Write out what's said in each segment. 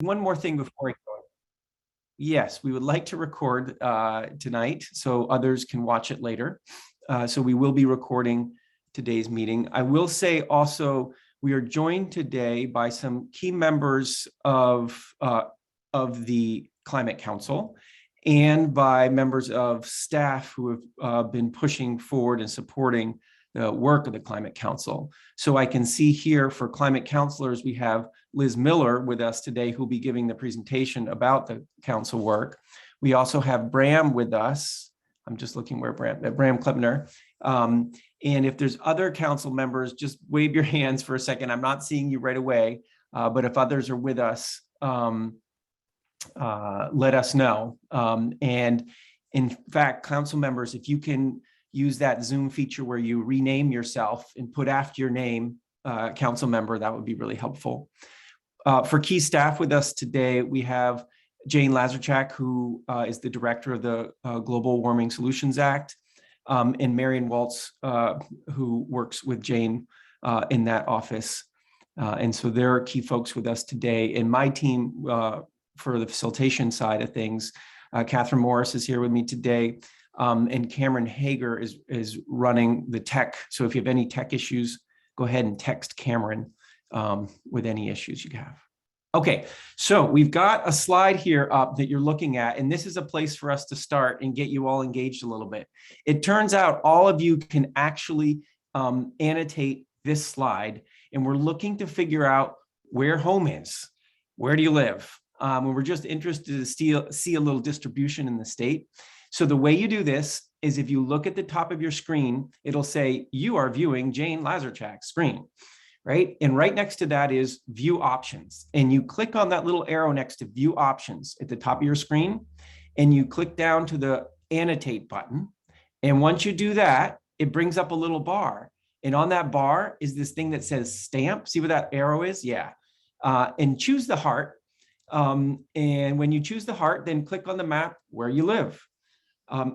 One more thing before I go. Yes, we would like to record tonight so others can watch it later. So we will be recording today's meeting. I will say also, we are joined today by some key members of the Climate Council and by members of staff who have been pushing forward and supporting the work of the Climate Council. So I can see here for climate counselors, we have Liz Miller with us today, who'll be giving the presentation about the council work. We also have Bram with us. I'm just looking where Bram Klebner. And if there's other council members, just wave your hands for a second. I'm not seeing you right away, but if others are with us, let us know. And in fact, council members, if you can use that Zoom feature where you rename yourself and put after your name, council member, that would be really helpful. For key staff with us today, we have Jane Lazarchak, who is the director of the Global Warming Solutions Act, and Marion Waltz, who works with Jane in that office. And so there are key folks with us today. And my team for the facilitation side of things, Catherine Morris is here with me today. And Cameron Hager is running the tech. So if you have any tech issues, go ahead and text Cameron with any issues you have. Okay, so we've got a slide here up that you're looking at, and this is a place for us to start and get you all engaged a little bit. It turns out all of you can actually annotate this slide, and we're looking to figure out where home is. Where do you live? And we're just interested to see a little distribution in the state. So the way you do this is if you look at the top of your screen, it'll say you are viewing Jane Lazarchak's screen, right? And right next to that is view options. And you click on that little arrow next to view options at the top of your screen, and you click down to the annotate button. And once you do that, it brings up a little bar. And on that bar is this thing that says stamp. See where that arrow is? Yeah. And choose the heart. And when you choose the heart, then click on the map where you live.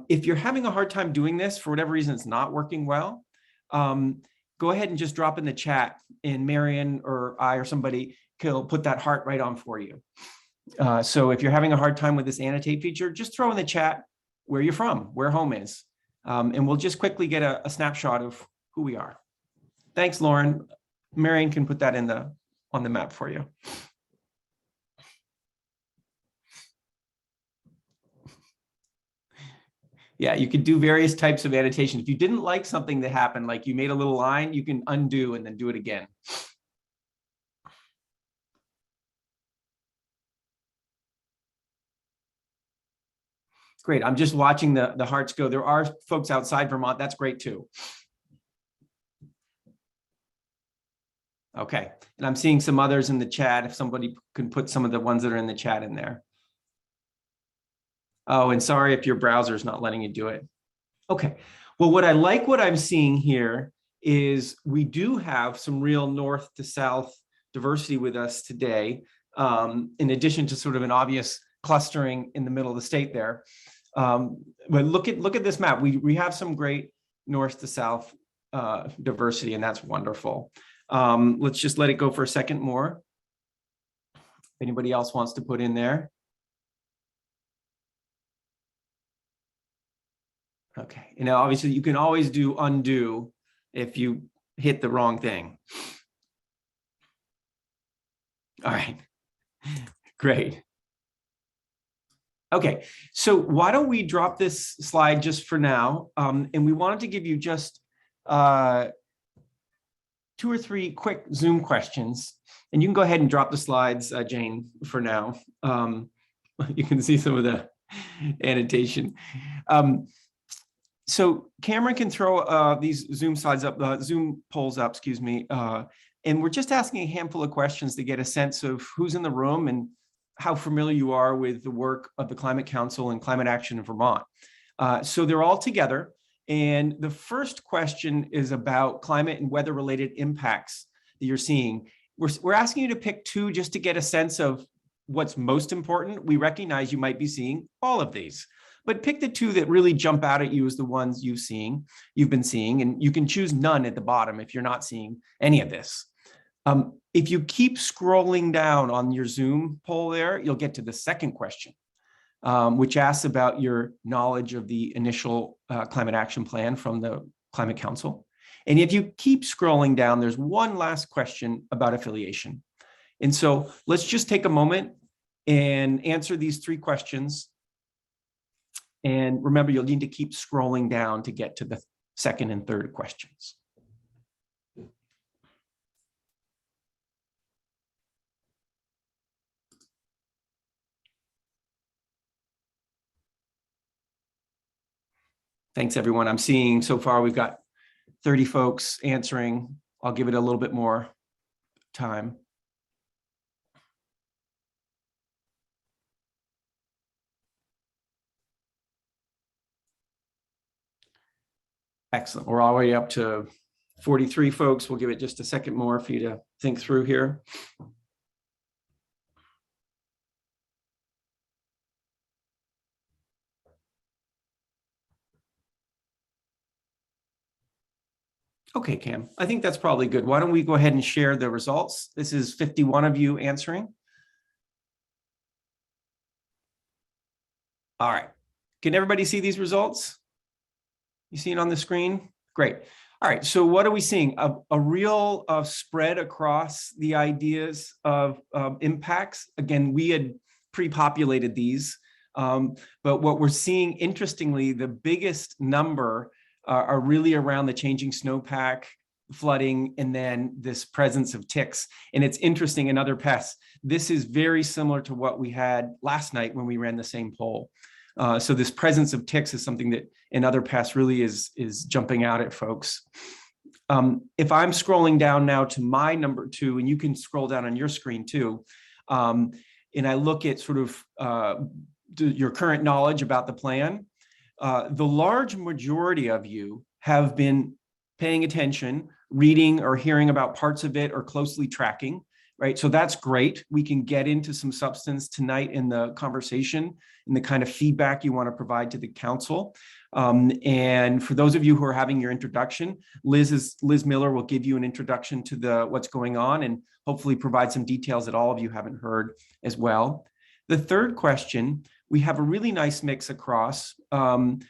If you're having a hard time doing this, for whatever reason it's not working well, go ahead and just drop in the chat, and Marion or I or somebody can put that heart right on for you. So if you're having a hard time with this annotate feature, just throw in the chat where you're from, where home is. And we'll just quickly get a snapshot of who we are. Thanks, Lauren. Marion can put that on the map for you. Yeah, you could do various types of annotation. If you didn't like something that happened, like you made a little line, you can undo and then do it again. Great, I'm just watching the hearts go. There are folks outside Vermont, that's great too. Okay, and I'm seeing some others in the chat. If somebody can put some of the ones that are in the chat in there. Oh, and sorry if your browser is not letting you do it. Okay, well, what I'm seeing here is we do have some real north to south diversity with us today, in addition to sort of an obvious clustering in the middle of the state there. But look at this map. We have some great north to south diversity, and that's wonderful. Let's just let it go for a second more. If anybody else wants to put in there. Okay, and now obviously you can always do undo if you hit the wrong thing. All right, great. Okay, so why don't we drop this slide just for now? And we wanted to give you just 2 or 3 quick Zoom questions. And you can go ahead and drop the slides, Jane, for now. You can see some of the annotation. So Cameron can throw these Zoom slides up, Zoom polls up, excuse me. And we're just asking a handful of questions to get a sense of who's in the room and how familiar you are with the work of the Climate Council and climate action in Vermont. So they're all together. And the first question is about climate and weather related impacts that you're seeing. We're asking you to pick 2 just to get a sense of what's most important. We recognize you might be seeing all of these, but pick the 2 that really jump out at you as the ones you've been seeing, and you can choose none at the bottom if you're not seeing any of this. If you keep scrolling down on your Zoom poll there, you'll get to the second question, which asks about your knowledge of the initial climate action plan from the Climate Council. And if you keep scrolling down, there's one last question about affiliation. And so let's just take a moment and answer these 3 questions. And remember, you'll need to keep scrolling down to get to the second and third questions. Thanks, everyone. I'm seeing so far we've got 30 folks answering. I'll give it a little bit more time. Excellent. We're already up to 43 folks. We'll give it just a second more for you to think through here. Okay, Cam, I think that's probably good. Why don't we go ahead and share the results? This is 51 of you answering. All right. Can everybody see these results? You see it on the screen? Great. All right. So what are we seeing? A real spread across the ideas of impacts. Again, we had pre-populated these, but what we're seeing, interestingly, the biggest number are really around the changing snowpack, flooding, and then this presence of ticks. And it's interesting in other pests. This is very similar to what we had last night when we ran the same poll. So this presence of ticks is something that in other pests really is jumping out at folks. If I'm scrolling down now to my number 2, and you can scroll down on your screen too, and I look at sort of your current knowledge about the plan, the large majority of you have been paying attention, reading or hearing about parts of it or closely tracking, right? So that's great. We can get into some substance tonight in the conversation and the kind of feedback you want to provide to the council. And for those of you who are having your introduction, Liz Miller will give you an introduction to what's going on and hopefully provide some details that all of you haven't heard as well. The third question, we have a really nice mix across. Again,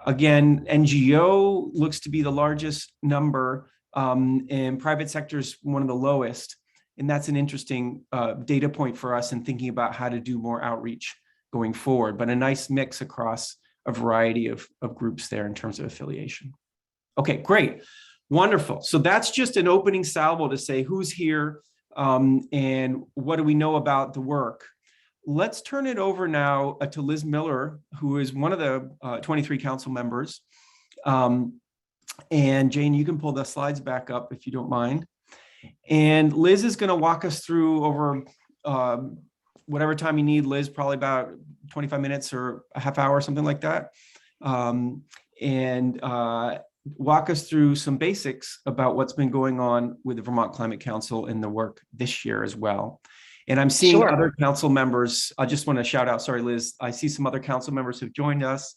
NGO looks to be the largest number, and private sector is one of the lowest. And that's an interesting data point for us in thinking about how to do more outreach going forward, but a nice mix across a variety of groups there in terms of affiliation. Okay, great. Wonderful. So that's just an opening salvo to say who's here and what do we know about the work. Let's turn it over now to Liz Miller, who is one of the 23 council members. And Jane, you can pull the slides back up if you don't mind. And Liz is going to walk us through over whatever time you need, Liz, probably about 25 minutes or a half hour, something like that. And walk us through some basics about what's been going on with the Vermont Climate Council and the work this year as well. And I'm seeing other council members. I just want to shout out, sorry, Liz, I see some other council members who've joined us.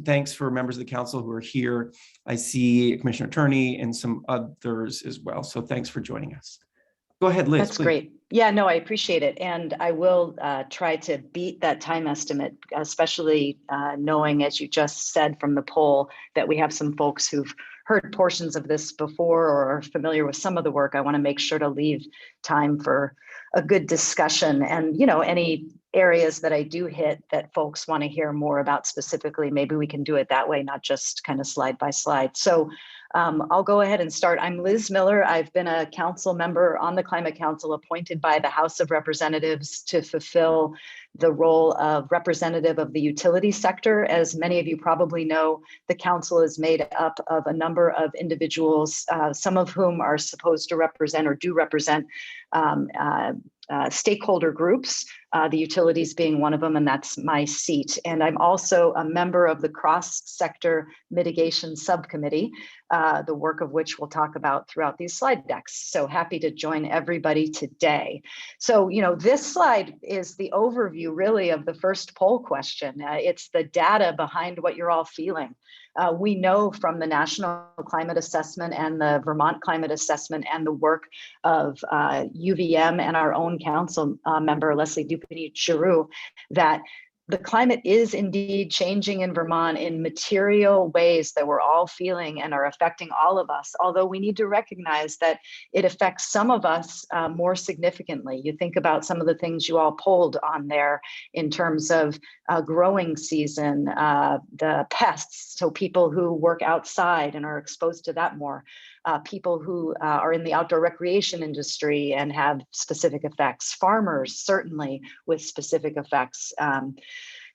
Thanks for members of the council who are here. I see Commissioner Turney and some others as well. So thanks for joining us. Go ahead, Liz. That's great. Yeah, no, I appreciate it. And I will try to beat that time estimate, especially knowing, as you just said from the poll, that we have some folks who've heard portions of this before or are familiar with some of the work. I want to make sure to leave time for a good discussion, and any areas that I do hit that folks want to hear more about specifically, maybe we can do it that way, not just kind of slide by slide. So I'll go ahead and start. I'm Liz Miller. I've been a council member on the Climate Council appointed by the House of Representatives to fulfill the role of representative of the utility sector. As many of you probably know, the council is made up of a number of individuals, some of whom are supposed to represent or do represent stakeholder groups, the utilities being one of them, and that's my seat. And I'm also a member of the Cross-Sector Mitigation Subcommittee, the work of which we'll talk about throughout these slide decks. So happy to join everybody today. So, this slide is the overview really of the first poll question. It's the data behind what you're all feeling. We know from the National Climate Assessment and the Vermont Climate Assessment and the work of UVM and our own council member, Leslie Dupigny-Giroux, that the climate is indeed changing in Vermont in material ways that we're all feeling and are affecting all of us, although we need to recognize that it affects some of us more significantly. You think about some of the things you all polled on there in terms of growing season, the pests, so people who work outside and are exposed to that more, people who are in the outdoor recreation industry and have specific effects, farmers certainly with specific effects.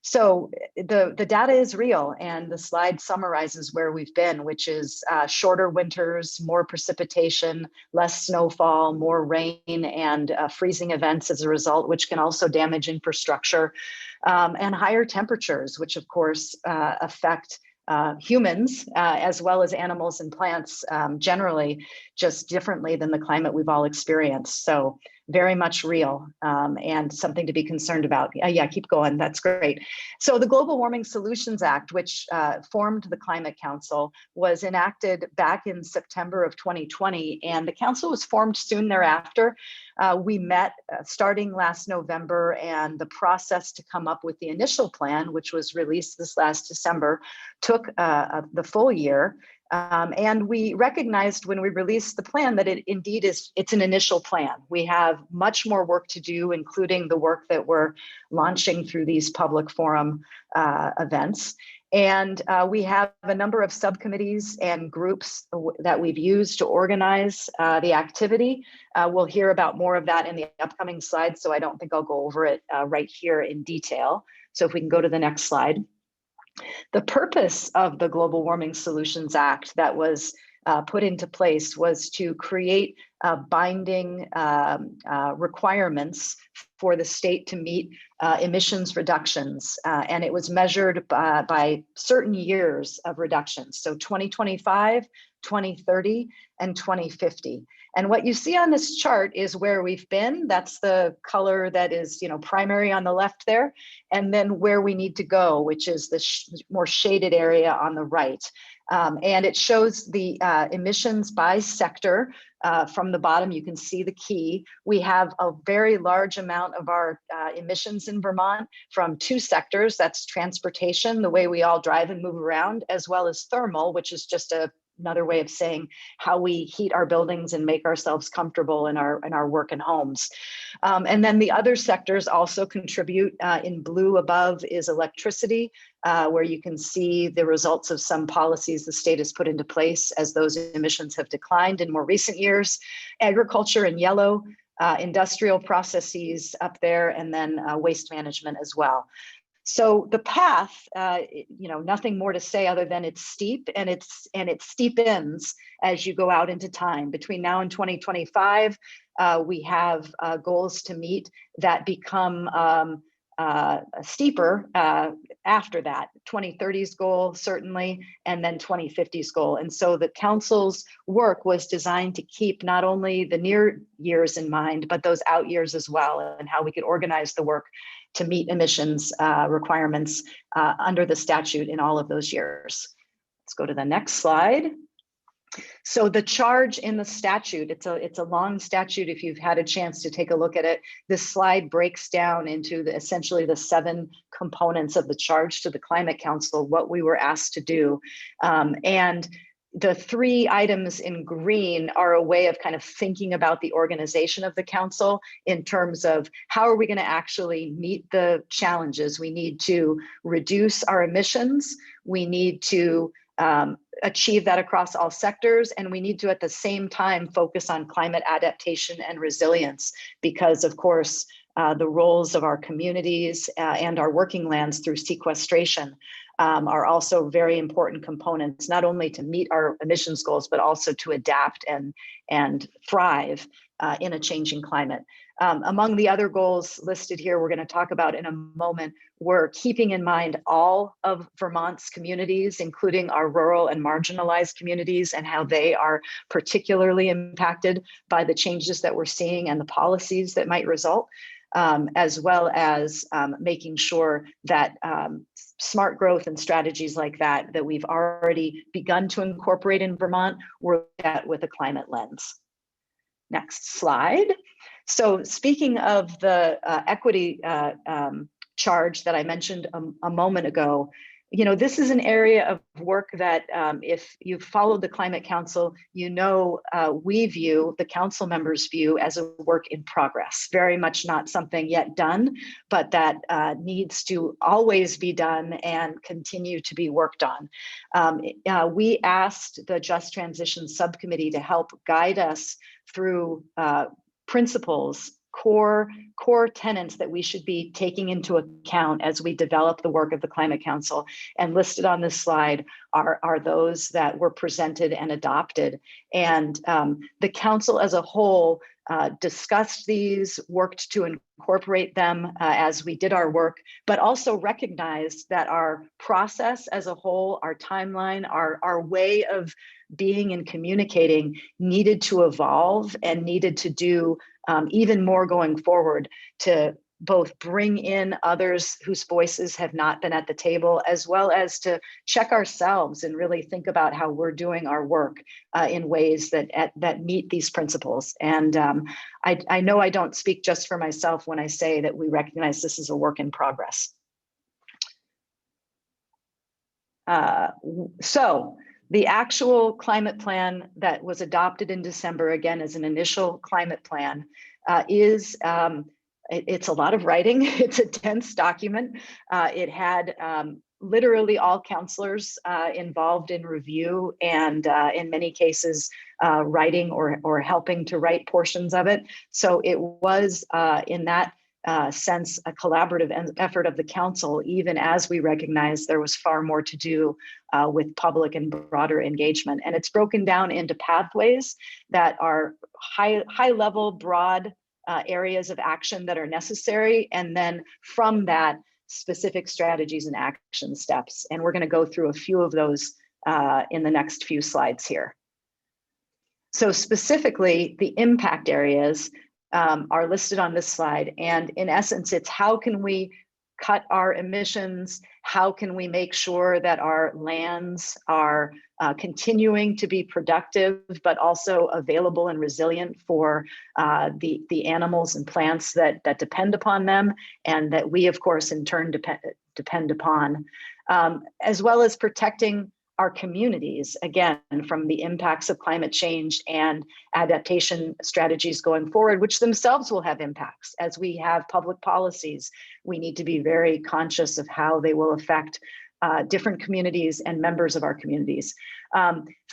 So the data is real, and the slide summarizes where we've been, which is shorter winters, more precipitation, less snowfall, more rain, and freezing events as a result, which can also damage infrastructure, and higher temperatures, which of course affect humans as well as animals and plants generally, just differently than the climate we've all experienced. So very much real and something to be concerned about. Yeah, keep going. That's great. So the Global Warming Solutions Act, which formed the Climate Council, was enacted back in September of 2020, and the council was formed soon thereafter. We met starting last November, and the process to come up with the initial plan, which was released this last December, took the full year. And we recognized when we released the plan that it's an initial plan. We have much more work to do, including the work that we're launching through these public forum events. And we have a number of subcommittees and groups that we've used to organize the activity. We'll hear about more of that in the upcoming slides, so I don't think I'll go over it right here in detail. So if we can go to the next slide. The purpose of the Global Warming Solutions Act that was put into place was to create binding requirements for the state to meet emissions reductions. And it was measured by certain years of reductions. So 2025, 2030, and 2050. And what you see on this chart is where we've been. That's the color that is, primary on the left there, and then where we need to go, which is the more shaded area on the right. And it shows the emissions by sector. From the bottom, you can see the key. We have a very large amount of our emissions in Vermont from two sectors. That's transportation, the way we all drive and move around, as well as thermal, which is just another way of saying how we heat our buildings and make ourselves comfortable in our work and homes. And then the other sectors also contribute. In blue above is electricity, where you can see the results of some policies the state has put into place as those emissions have declined in more recent years. Agriculture in yellow, industrial processes up there, and then waste management as well. So the path, nothing more to say other than it's steep, and it steepens as you go out into time. Between now and 2025, we have goals to meet that become steeper after that. 2030's goal, certainly, and then 2050's goal. And so the council's work was designed to keep not only the near years in mind, but those out years as well, and how we could organize the work to meet emissions requirements under the statute in all of those years. Let's go to the next slide. So the charge in the statute, it's a long statute. If you've had a chance to take a look at it, this slide breaks down into essentially the 7 components of the charge to the Climate Council, what we were asked to do. And the 3 items in green are a way of kind of thinking about the organization of the council in terms of how are we going to actually meet the challenges. We need to reduce our emissions. We need to achieve that across all sectors, and we need to at the same time focus on climate adaptation and resilience, because of course the roles of our communities and our working lands through sequestration are also very important components, not only to meet our emissions goals, but also to adapt and thrive in a changing climate. Among the other goals listed here, we're going to talk about in a moment, we're keeping in mind all of Vermont's communities, including our rural and marginalized communities, and how they are particularly impacted by the changes that we're seeing and the policies that might result, as well as making sure that smart growth and strategies like that we've already begun to incorporate in Vermont, we're at with a climate lens. Next slide. So speaking of the equity charge that I mentioned a moment ago, you know, this is an area of work that if you've followed the Climate Council, you know, we view, the council members view, as a work in progress, very much not something yet done, but that needs to always be done and continue to be worked on. We asked the Just Transition Subcommittee to help guide us through principles, core tenets that we should be taking into account as we develop the work of the Climate Council. And listed on this slide are those that were presented and adopted. And the council as a whole discussed these, worked to incorporate them as we did our work, but also recognized that our process as a whole, our timeline, our way of being and communicating needed to evolve and needed to do even more going forward to both bring in others whose voices have not been at the table, as well as to check ourselves and really think about how we're doing our work in ways that meet these principles. And I know I don't speak just for myself when I say that we recognize this is a work in progress. So the actual climate plan that was adopted in December, again, as an initial climate plan, it's a lot of writing. It's a dense document. It had literally all counselors involved in review and in many cases writing or helping to write portions of it. So it was in that sense a collaborative effort of the council, even as we recognize there was far more to do with public and broader engagement. And it's broken down into pathways that are high level, broad areas of action that are necessary. And then from that, specific strategies and action steps. And we're going to go through a few of those in the next few slides here. So specifically, the impact areas are listed on this slide. And in essence, it's how can we cut our emissions? How can we make sure that our lands are continuing to be productive, but also available and resilient for the animals and plants that depend upon them, and that we, of course, in turn depend upon, as well as protecting our communities, again, from the impacts of climate change and adaptation strategies going forward, which themselves will have impacts. As we have public policies, we need to be very conscious of how they will affect different communities and members of our communities.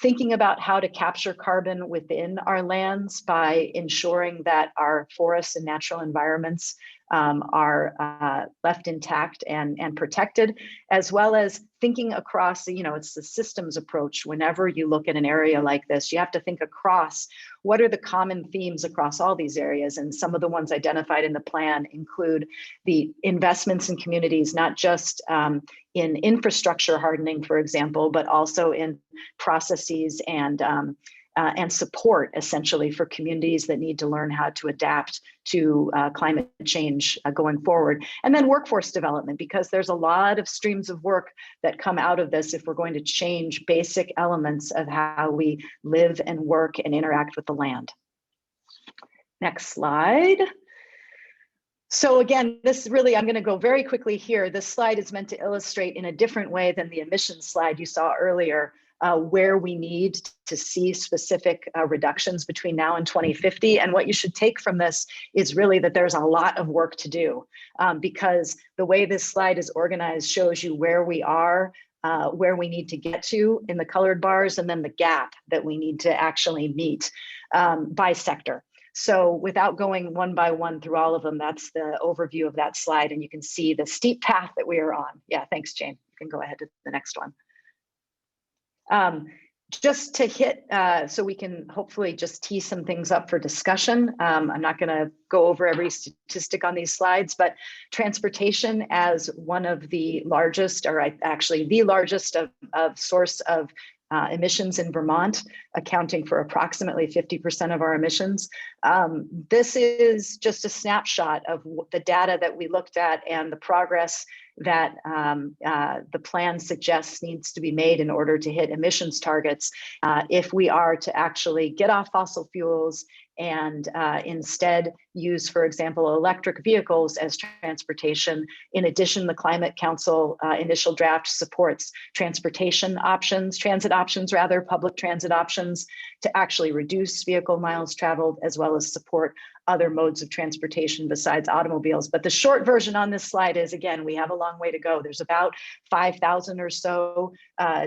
Thinking about how to capture carbon within our lands by ensuring that our forests and natural environments are left intact and protected, as well as thinking across, it's the systems approach. Whenever you look at an area like this, you have to think across what are the common themes across all these areas. And some of the ones identified in the plan include the investments in communities, not just in infrastructure hardening, for example, but also in processes and support, essentially, for communities that need to learn how to adapt to climate change going forward. And then workforce development, because there's a lot of streams of work that come out of this if we're going to change basic elements of how we live and work and interact with the land. Next slide. So again, this really, I'm going to go very quickly here. This slide is meant to illustrate in a different way than the emissions slide you saw earlier, where we need to see specific reductions between now and 2050. And what you should take from this is really that there's a lot of work to do, because the way this slide is organized shows you where we are, where we need to get to in the colored bars, and then the gap that we need to actually meet by sector. So without going one by one through all of them, that's the overview of that slide. And you can see the steep path that we are on. Yeah, thanks, Jane. You can go ahead to the next one. just to hit, so we can hopefully just tee some things up for discussion. I'm not going to go over every statistic on these slides, but transportation as one of the largest, or actually the largest of source of emissions in Vermont, accounting for approximately 50% of our emissions. This is just a snapshot of the data that we looked at and the progress that the plan suggests needs to be made in order to hit emissions targets if we are to actually get off fossil fuels and instead use, for example, electric vehicles as transportation. In addition, the Climate Council initial draft supports transit options rather, public transit options to actually reduce vehicle miles traveled, as well as support other modes of transportation besides automobiles. But the short version on this slide is, again, we have a long way to go. There's about 5,000 or so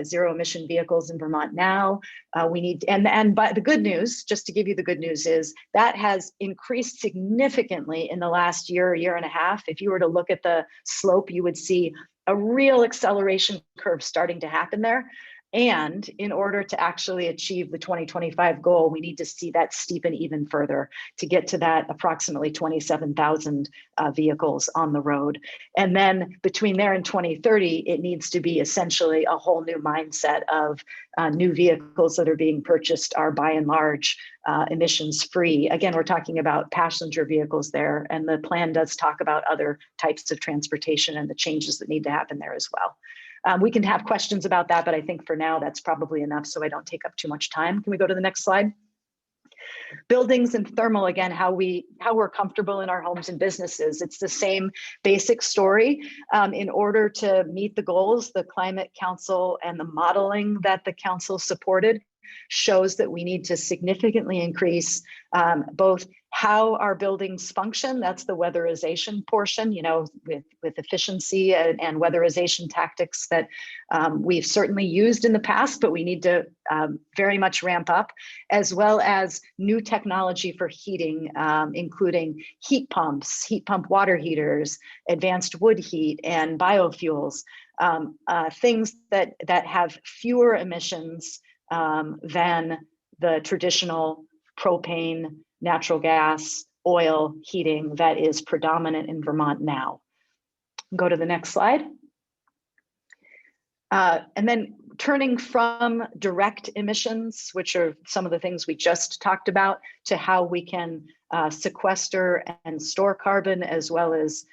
zero emission vehicles in Vermont now. We need, but the good news, just to give you the good news, is that has increased significantly in the last year and a half. If you were to look at the slope, you would see a real acceleration curve starting to happen there. And in order to actually achieve the 2025 goal, we need to see that steepen even further to get to that approximately 27,000 vehicles on the road. And then between there and 2030, it needs to be essentially a whole new mindset of new vehicles that are being purchased are by and large emissions free. Again, we're talking about passenger vehicles there, and the plan does talk about other types of transportation and the changes that need to happen there as well. We can have questions about that, but I think for now that's probably enough so I don't take up too much time. Can we go to the next slide? Buildings and thermal, again, how we're comfortable in our homes and businesses. It's the same basic story. In order to meet the goals, the Climate Council and the modeling that the council supported shows that we need to significantly increase both how our buildings function, that's the weatherization portion, with efficiency and weatherization tactics that we've certainly used in the past, but we need to very much ramp up, as well as new technology for heating, including heat pump water heaters, advanced wood heat, and biofuels, things that have fewer emissions than the traditional propane, natural gas, oil heating that is predominant in Vermont now. Go to the next slide. And then turning from direct emissions, which are some of the things we just talked about, to how we can sequester and store carbon, as well as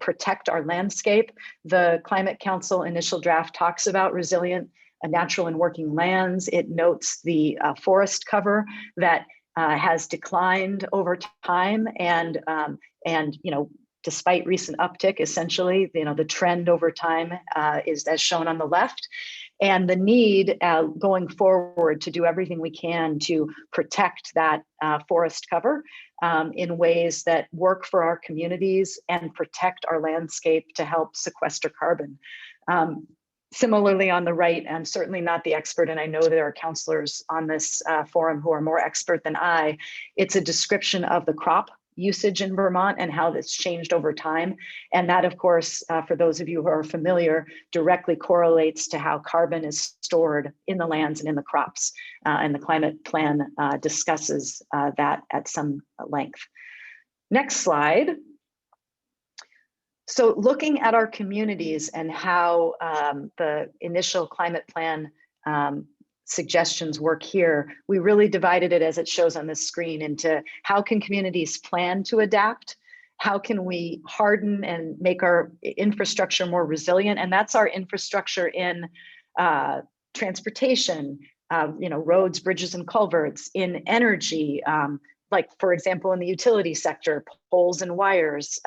protect our landscape. The Climate Council initial draft talks about resilient natural and working lands. It notes the forest cover that has declined over time, and despite recent uptick, essentially, the trend over time is as shown on the left, and the need going forward to do everything we can to protect that forest cover in ways that work for our communities and protect our landscape to help sequester carbon. Similarly, on the right, I'm certainly not the expert, and I know there are counselors on this forum who are more expert than I. It's a description of the crop usage in Vermont and how that's changed over time. And that, of course, for those of you who are familiar, directly correlates to how carbon is stored in the lands and in the crops. And the climate plan discusses that at some length. Next slide. So looking at our communities and how the initial climate plan suggestions work here, we really divided it, as it shows on this screen, into how can communities plan to adapt, how can we harden and make our infrastructure more resilient, and that's our infrastructure in transportation, roads, bridges, and culverts, in energy, like for example in the utility sector, poles and wires,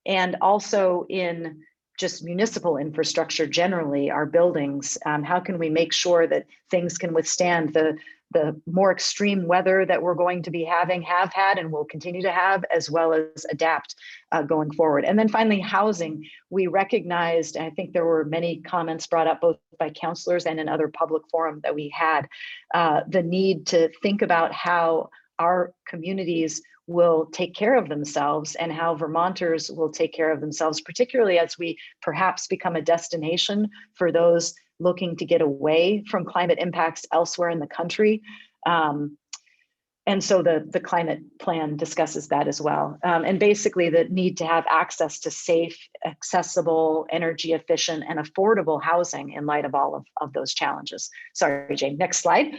and also in just municipal infrastructure generally, our buildings. How can we make sure that things can withstand the more extreme weather that we're going to be have had, and will continue to have, as well as adapt going forward. And then finally, housing. We recognized, and I think there were many comments brought up both by counselors and in other public forum that we had, the need to think about how our communities will take care of themselves and how Vermonters will take care of themselves, particularly as we perhaps become a destination for those looking to get away from climate impacts elsewhere in the country. And so the climate plan discusses that as well. And basically the need to have access to safe, accessible, energy efficient, and affordable housing in light of all of those challenges. Sorry, Jane, next slide.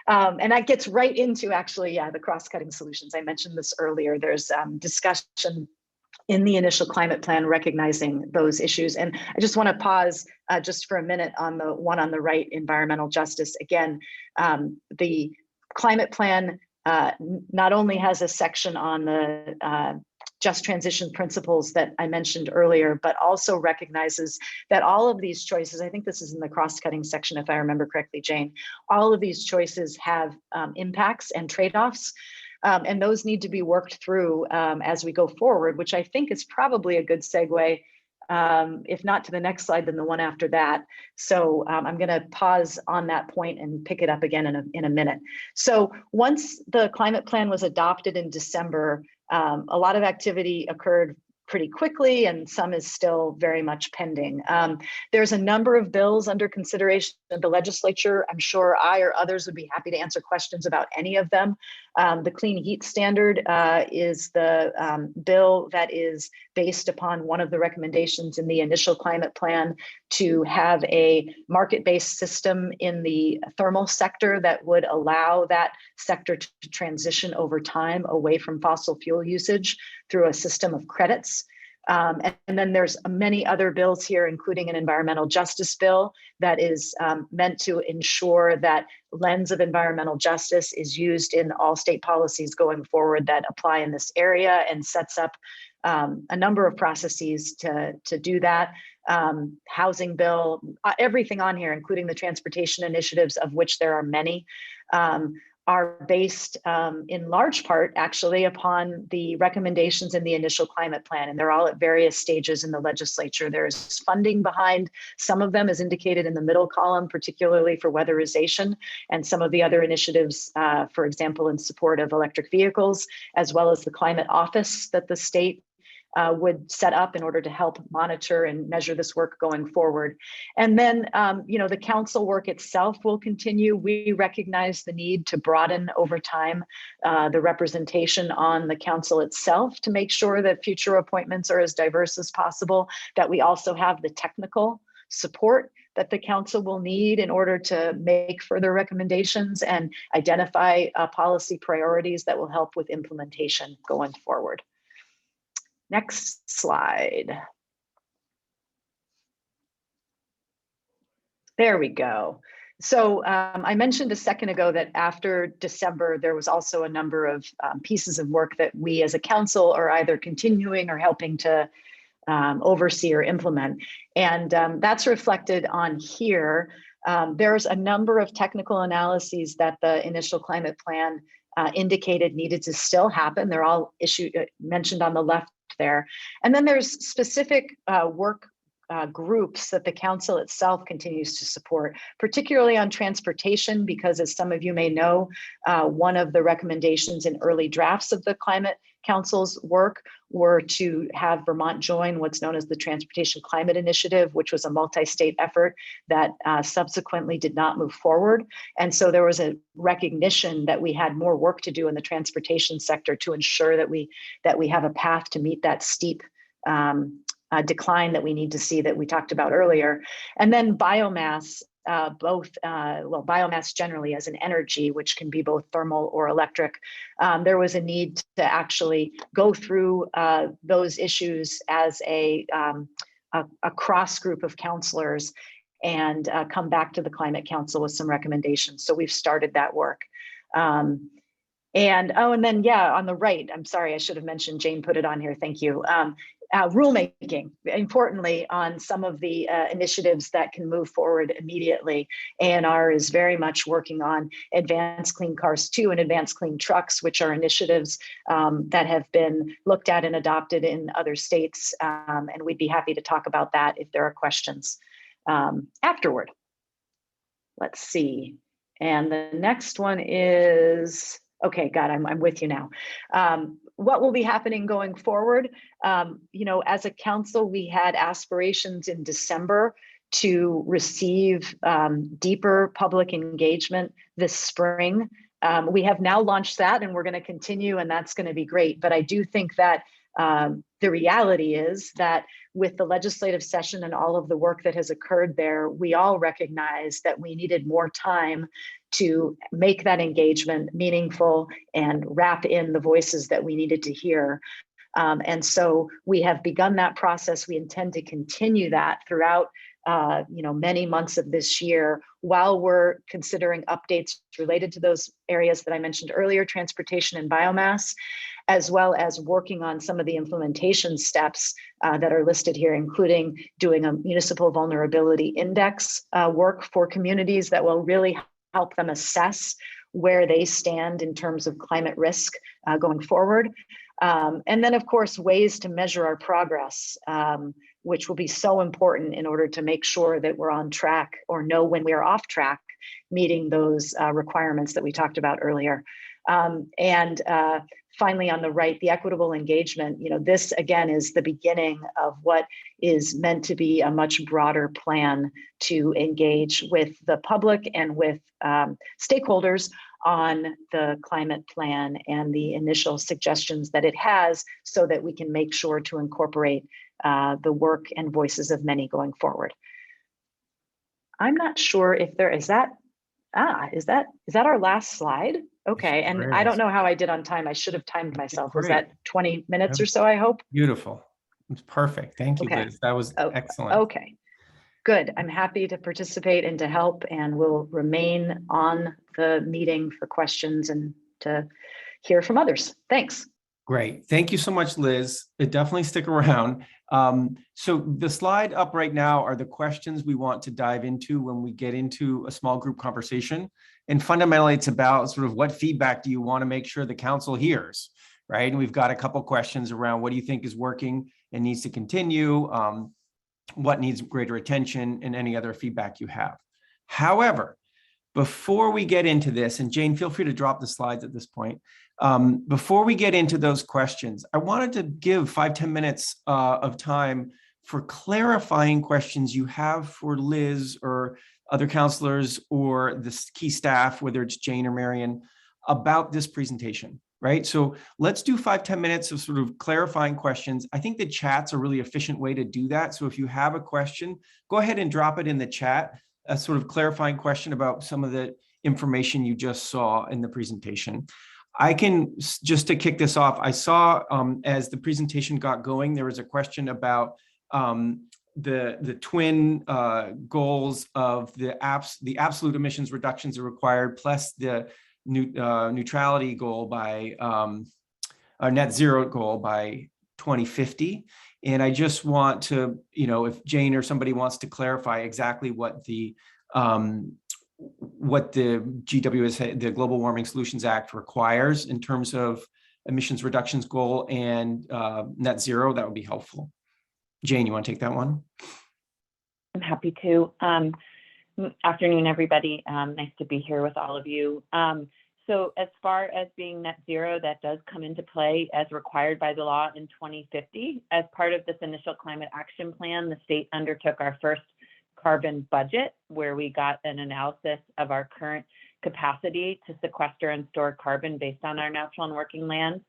And that gets right into actually, the cross-cutting solutions. I mentioned this earlier. There's discussion in the initial climate plan recognizing those issues. And I just want to pause just for a minute on the one on the right, environmental justice. Again, the climate plan not only has a section on the just transition principles that I mentioned earlier, but also recognizes that all of these choices, I think this is in the cross-cutting section, if I remember correctly, Jane, all of these choices have impacts and trade-offs, and those need to be worked through as we go forward, which I think is probably a good segue, if not to the next slide, then the one after that. So I'm going to pause on that point and pick it up again in a minute. So once the climate plan was adopted in December, a lot of activity occurred pretty quickly, and some is still very much pending. There's a number of bills under consideration of the legislature. I'm sure I or others would be happy to answer questions about any of them. The Clean Heat Standard is the bill that is based upon one of the recommendations in the initial climate plan to have a market-based system in the thermal sector that would allow that sector to transition over time away from fossil fuel usage through a system of credits. And then there's many other bills here, including an environmental justice bill that is meant to ensure that lens of environmental justice is used in all state policies going forward that apply in this area, and sets up a number of processes to do that. Housing bill, everything on here, including the transportation initiatives, of which there are many, are based in large part actually upon the recommendations in the initial climate plan, and they're all at various stages in the legislature. There's funding behind some of them, as indicated in the middle column, particularly for weatherization, and some of the other initiatives, for example, in support of electric vehicles, as well as the climate office that the state would set up in order to help monitor and measure this work going forward. And then, the council work itself will continue. We recognize the need to broaden over time the representation on the council itself to make sure that future appointments are as diverse as possible, that we also have the technical support that the council will need in order to make further recommendations and identify policy priorities that will help with implementation going forward. Next slide. There we go. So I mentioned a second ago that after December, there was also a number of pieces of work that we as a council are either continuing or helping to oversee or implement. And that's reflected on here. There's a number of technical analyses that the initial climate plan indicated needed to still happen. They're all mentioned on the left there. And then there's specific work groups that the council itself continues to support, particularly on transportation, because as some of you may know, one of the recommendations in early drafts of the Climate Council's work were to have Vermont join what's known as the Transportation Climate Initiative, which was a multi-state effort that subsequently did not move forward. And so there was a recognition that we had more work to do in the transportation sector to ensure that we have a path to meet that steep decline that we need to see that we talked about earlier. And then biomass, biomass generally as an energy, which can be both thermal or electric. There was a need to actually go through those issues as a cross group of counselors and come back to the Climate Council with some recommendations. So we've started that work. And then, on the right, I'm sorry, I should have mentioned, Jane put it on here, thank you. Rulemaking, importantly, on some of the initiatives that can move forward immediately. ANR is very much working on Advanced Clean Cars 2 and Advanced Clean Trucks, which are initiatives that have been looked at and adopted in other states. And we'd be happy to talk about that if there are questions afterward. Let's see. And the next one is, okay, God, I'm with you now. What will be happening going forward? As a council, we had aspirations in December to receive deeper public engagement this spring. We have now launched that, and we're going to continue, and that's going to be great. But I do think that the reality is that with the legislative session and all of the work that has occurred there, we all recognize that we needed more time to make that engagement meaningful and wrap in the voices that we needed to hear. And so we have begun that process. We intend to continue that throughout many months of this year, while we're considering updates related to those areas that I mentioned earlier, transportation and biomass, as well as working on some of the implementation steps that are listed here, including doing a municipal vulnerability index work for communities that will really help them assess where they stand in terms of climate risk going forward. And then, of course, ways to measure our progress, which will be so important in order to make sure that we're on track or know when we are off track, meeting those requirements that we talked about earlier. Finally, on the right, the equitable engagement, this again is the beginning of what is meant to be a much broader plan to engage with the public and with stakeholders on the climate plan and the initial suggestions that it has, so that we can make sure to incorporate the work and voices of many going forward. I'm not sure if there is that. Is that our last slide? Okay, and I don't know how I did on time. I should have timed myself. Was that 20 minutes or so, I hope? Beautiful. It's perfect. Thank you, Okay. Liz. That was excellent. Okay, good. I'm happy to participate and to help, and will remain on the meeting for questions and to hear from others. Thanks. Great. Thank you so much, Liz. Definitely stick around. So the slide up right now are the questions we want to dive into when we get into a small group conversation. And fundamentally, it's about sort of what feedback do you want to make sure the council hears, right? And we've got a couple questions around what do you think is working and needs to continue, what needs greater attention, and any other feedback you have. However, before we get into this, and Jane, feel free to drop the slides at this point. Before we get into those questions, I wanted to give 5-10 minutes of time for clarifying questions you have for Liz or other counselors or the key staff, whether it's Jane or Marion, about this presentation, right? So let's do 5-10 minutes of sort of clarifying questions. I think the chat's a really efficient way to do that. So if you have a question, go ahead and drop it in the chat, a sort of clarifying question about some of the information you just saw in the presentation. I can, just to kick this off, I saw as the presentation got going, there was a question about the twin goals of the absolute emissions reductions are required, plus the neutrality goal by net zero goal by 2050. And I just want to, if Jane or somebody wants to clarify exactly what the GWS, the Global Warming Solutions Act, requires in terms of emissions reductions goal and net zero, that would be helpful. Jane, you want to take that one? I'm happy to. Afternoon, everybody. Nice to be here with all of you. So as far as being net zero, that does come into play as required by the law in 2050. As part of this initial climate action plan, the state undertook our first carbon budget, where we got an analysis of our current capacity to sequester and store carbon based on our natural and working lands.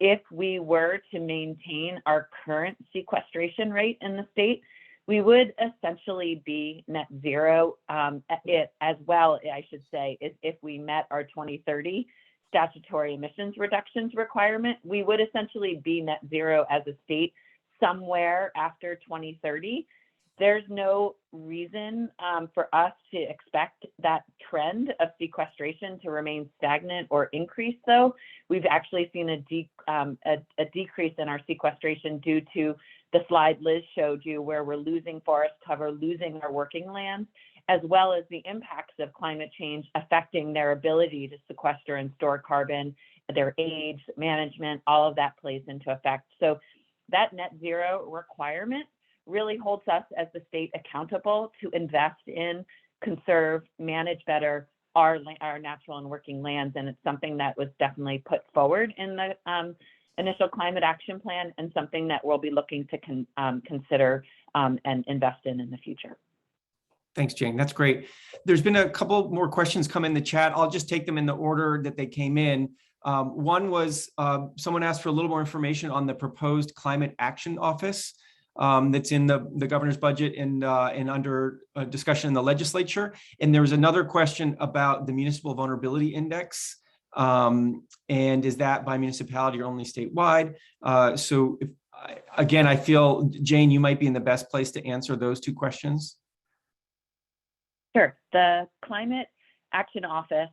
If we were to maintain our current sequestration rate in the state, we would essentially be net zero as well, I should say, if we met our 2030 statutory emissions reductions requirement. We would essentially be net zero as a state somewhere after 2030. There's no reason for us to expect that trend of sequestration to remain stagnant or increase, though. We've actually seen a decrease in our sequestration due to the slide Liz showed you, where we're losing forest cover, losing our working lands, as well as the impacts of climate change affecting their ability to sequester and store carbon, their age, management, all of that plays into effect. So that net zero requirement really holds us as the state accountable to invest in, conserve, manage better our natural and working lands. And it's something that was definitely put forward in initial climate action plan and something that we'll be looking to consider and invest in the future. Thanks, Jane. That's great. There's been a couple more questions come in the chat. I'll just take them in the order that they came in. One was someone asked for a little more information on the proposed climate action office that's in the governor's budget and under discussion in the legislature. And there was another question about the municipal vulnerability index. And is that by municipality or only statewide? So if, again, I feel, Jane, you might be in the best place to answer those two questions. Sure. The Climate Action Office,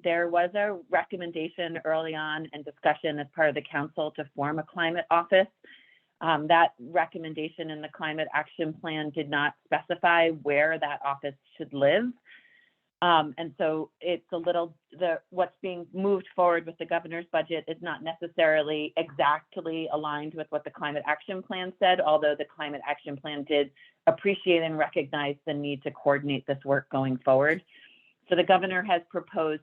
there was a recommendation early on and discussion as part of the council to form a climate office. That recommendation in the Climate Action Plan did not specify where that office should live. And so it's a little, what's being moved forward with the governor's budget is not necessarily exactly aligned with what the Climate Action Plan said, although the Climate Action Plan did appreciate and recognize the need to coordinate this work going forward. So the governor has proposed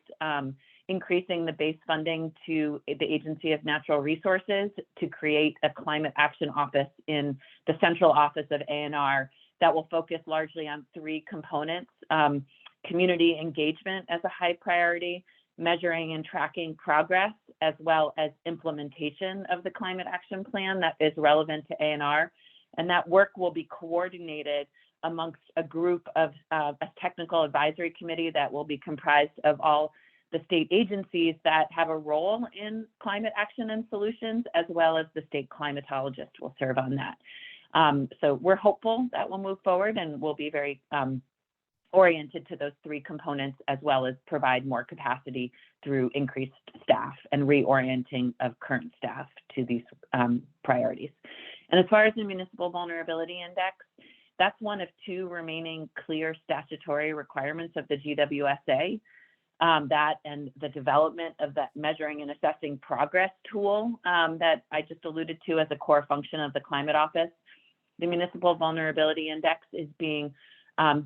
increasing the base funding to the Agency of Natural Resources to create a climate action office in the central office of ANR that will focus largely on three components: community engagement as a high priority, measuring and tracking progress, as well as implementation of the climate action plan that is relevant to ANR. And that work will be coordinated amongst a group of a technical advisory committee that will be comprised of all the state agencies that have a role in climate action and solutions, as well as the state climatologist will serve on that. So we're hopeful that will move forward, and we'll be very oriented to those three components, as well as provide more capacity through increased staff and reorienting of current staff to these priorities. And as far as the Municipal Vulnerability Index, that's one of two remaining clear statutory requirements of the GWSA, that and the development of that measuring and assessing progress tool that I just alluded to as a core function of the Climate Office. The Municipal Vulnerability Index is being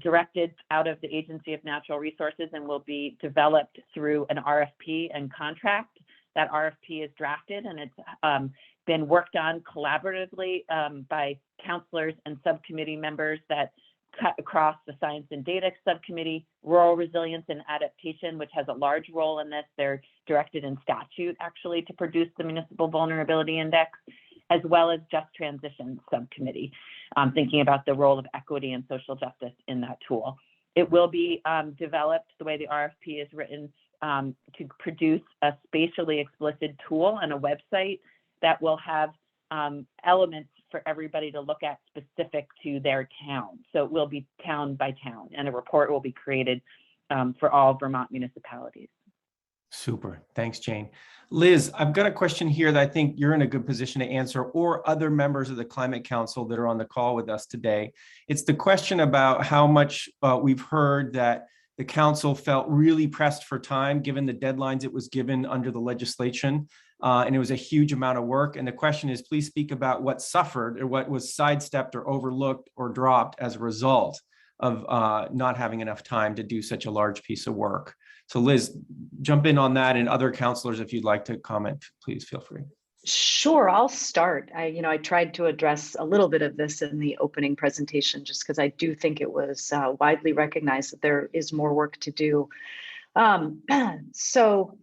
directed out of the Agency of Natural Resources and will be developed through an RFP and contract. That RFP is drafted, and it's been worked on collaboratively by counselors and subcommittee members that cut across the Science and Data Subcommittee, Rural Resilience and Adaptation, which has a large role in this. They're directed in statute, actually, to produce the Municipal Vulnerability Index, as well as Just Transition Subcommittee, thinking about the role of equity and social justice in that tool. It will be developed the way the RFP is written to produce a spatially explicit tool and a website that will have elements for everybody to look at specific to their town. So it will be town by town, and a report will be created for all Vermont municipalities. Super. Thanks, Jane. Liz, I've got a question here that I think you're in a good position to answer, or other members of the Climate Council that are on the call with us today. It's the question about how much we've heard that the council felt really pressed for time, given the deadlines it was given under the legislation. And it was a huge amount of work. And the question is, please speak about what suffered or what was sidestepped or overlooked or dropped as a result of not having enough time to do such a large piece of work. So Liz, jump in on that, and other counselors, if you'd like to comment, please feel free. Sure, I'll start. I tried to address a little bit of this in the opening presentation, just because I do think it was widely recognized that there is more work to do. So,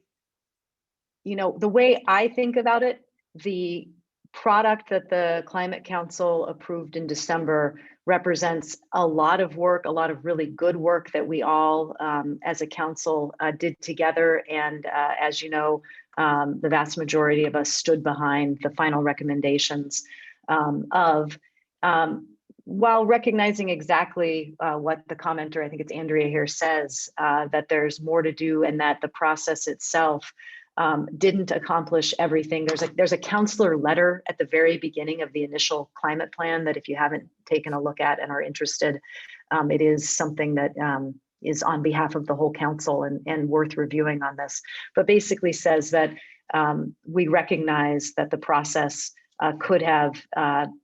the way I think about it, the product that the Climate Council approved in December represents a lot of work, a lot of really good work that we all, as a council, did together. And as you know, the vast majority of us stood behind the final recommendations while recognizing exactly what the commenter, I think it's Andrea here, says, that there's more to do and that the process itself didn't accomplish everything. There's a counselor letter at the very beginning of the initial climate plan that, if you haven't taken a look at and are interested, it is something that is on behalf of the whole council and worth reviewing on this, but basically says that we recognize that the process could have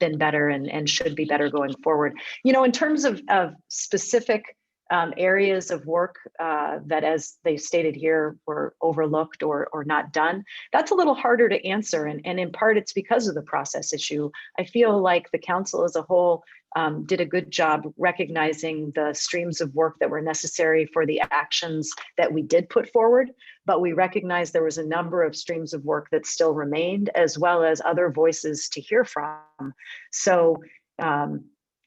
been better and should be better going forward. In terms of specific areas of work that, as they stated here, were overlooked or not done. That's a little harder to answer. And in part, it's because of the process issue. I feel like the council as a whole did a good job recognizing the streams of work that were necessary for the actions that we did put forward. But we recognized there was a number of streams of work that still remained, as well as other voices to hear from. So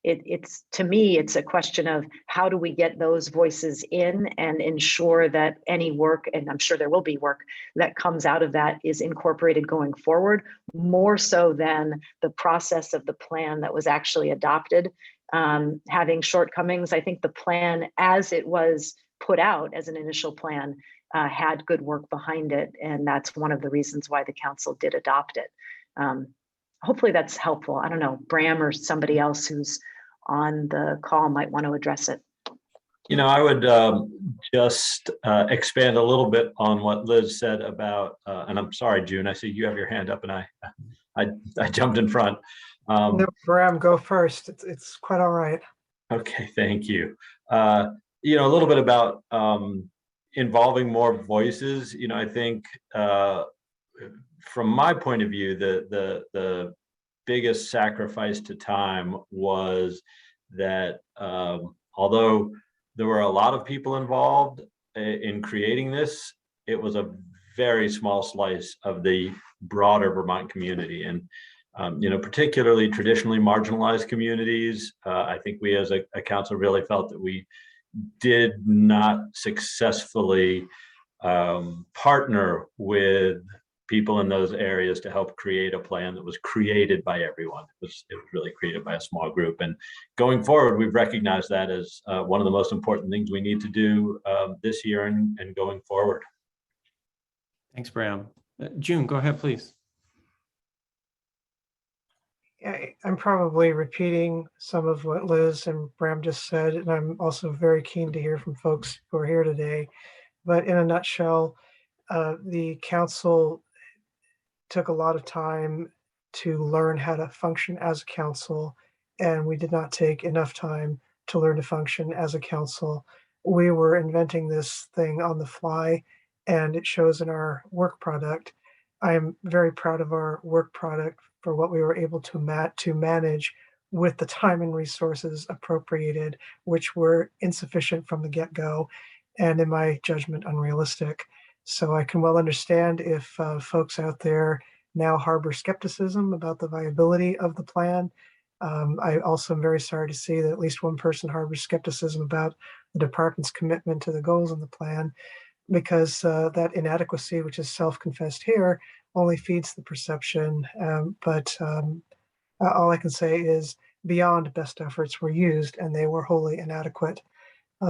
it's to me, it's a question of how do we get those voices in and ensure that any work, and I'm sure there will be work that comes out of that, is incorporated going forward, more so than the process of the plan that was actually adopted having shortcomings. I think the plan as it was put out as an initial plan had good work behind it, and that's one of the reasons why the council did adopt it. Hopefully that's helpful. I don't know, Bram or somebody else who's on the call might want to address it. I would just expand a little bit on what Liz said about, and I'm sorry, June, I see you have your hand up and I jumped in front. No, Bram, go first. It's quite all right. Okay, thank you. A little bit about involving more voices. I think from my point of view, the biggest sacrifice to time was that although there were a lot of people involved in creating this, it was a very small slice of the broader Vermont community. And particularly traditionally marginalized communities, I think we as a council really felt that we did not successfully partner with people in those areas to help create a plan that was created by everyone. It was really created by a small group. And going forward, we've recognized that as one of the most important things we need to do this year and going forward. Thanks, Bram. June, go ahead, please. I'm probably repeating some of what Liz and Bram just said, and I'm also very keen to hear from folks who are here today. But in a nutshell, the council took a lot of time to learn how to function as a council, and we did not take enough time to learn to function as a council. We were inventing this thing on the fly, and it shows in our work product. I am very proud of our work product for what we were able to manage with the time and resources appropriated, which were insufficient from the get-go, and in my judgment, unrealistic. So I can well understand if folks out there now harbor skepticism about the viability of the plan. I also am very sorry to see that at least one person harbors skepticism about the department's commitment to the goals of the plan, because that inadequacy, which is self-confessed here, only feeds the perception. But all I can say is beyond best efforts were used, and they were wholly inadequate.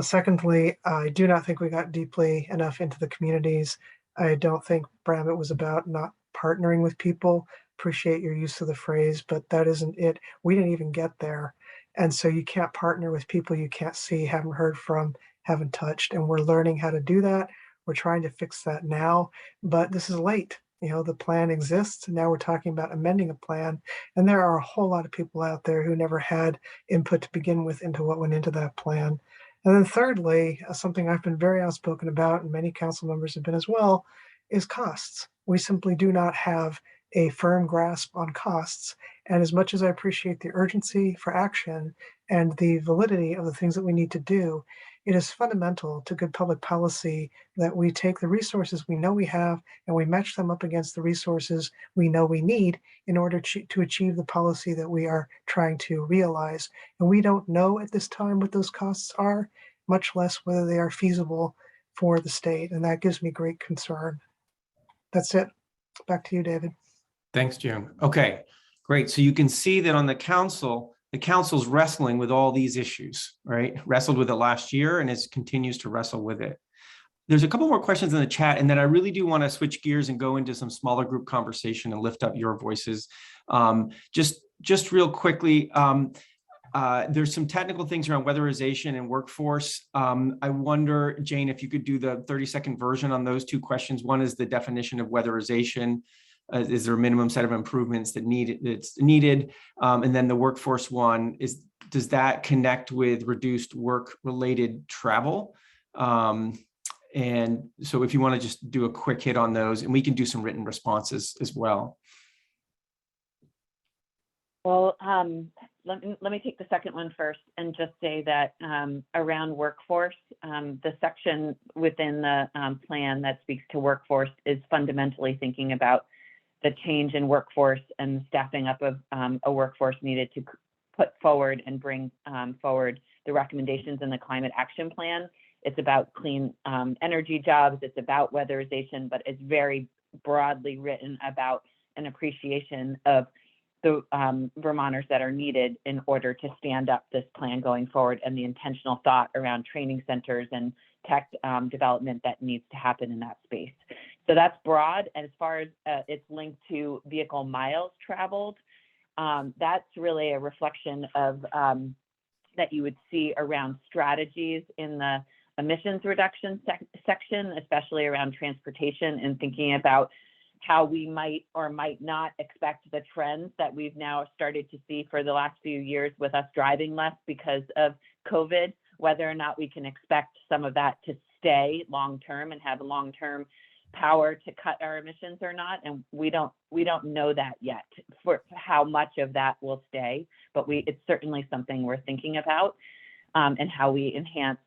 Secondly, I do not think we got deeply enough into the communities. I don't think, Bram, it was about not partnering with people. Appreciate your use of the phrase, but that isn't it. We didn't even get there. And so you can't partner with people you can't see, haven't heard from, haven't touched. And we're learning how to do that. We're trying to fix that now, but this is late. The plan exists. Now we're talking about amending a plan. And there are a whole lot of people out there who never had input to begin with into what went into that plan. And then thirdly, something I've been very outspoken about, and many council members have been as well, is costs. We simply do not have a firm grasp on costs. And as much as I appreciate the urgency for action and the validity of the things that we need to do, it is fundamental to good public policy that we take the resources we know we have and we match them up against the resources we know we need in order to achieve the policy that we are trying to realize. And we don't know at this time what those costs are, much less whether they are feasible for the state. And that gives me great concern. That's it. Back to you, David. Thanks, June. Okay, great. So you can see that on the council's wrestling with all these issues, right? Wrestled with it last year and continues to wrestle with it. There's a couple more questions in the chat, and then I really do want to switch gears and go into some smaller group conversation and lift up your voices. Just real quickly, there's some technical things around weatherization and workforce. I wonder, Jane, if you could do the 30-second version on those two questions. One is the definition of weatherization. Is there a minimum set of improvements that's needed? And then the workforce one is, does that connect with reduced work-related travel? And so if you want to just do a quick hit on those, and we can do some written responses as well. Well, let me take the second one first and just say that around workforce, the section within the plan that speaks to workforce is fundamentally thinking about the change in workforce and staffing up of a workforce needed to put forward and bring forward the recommendations in the climate action plan. It's about clean energy jobs, it's about weatherization, but it's very broadly written about an appreciation of the Vermonters that are needed in order to stand up this plan going forward, and the intentional thought around training centers and tech development that needs to happen in that space. So that's broad. And as far as it's linked to vehicle miles traveled, that's really a reflection of that you would see around strategies in the emissions reduction section, especially around transportation, and thinking about how we might or might not expect the trends that we've now started to see for the last few years with us driving less because of COVID, whether or not we can expect some of that to stay long-term and have a long-term power to cut our emissions or not. And we don't know that yet for how much of that will stay, but it's certainly something we're thinking about, and how we enhance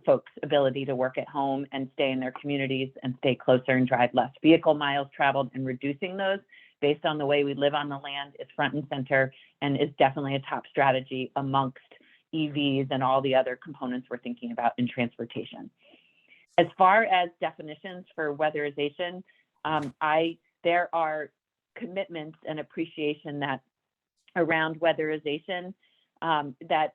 folks' ability to work at home and stay in their communities and stay closer and drive less vehicle miles traveled, and reducing those based on the way we live on the land is front and center, and is definitely a top strategy amongst EVs and all the other components we're thinking about in transportation. As far as definitions for weatherization, there are commitments and appreciation that around weatherization, that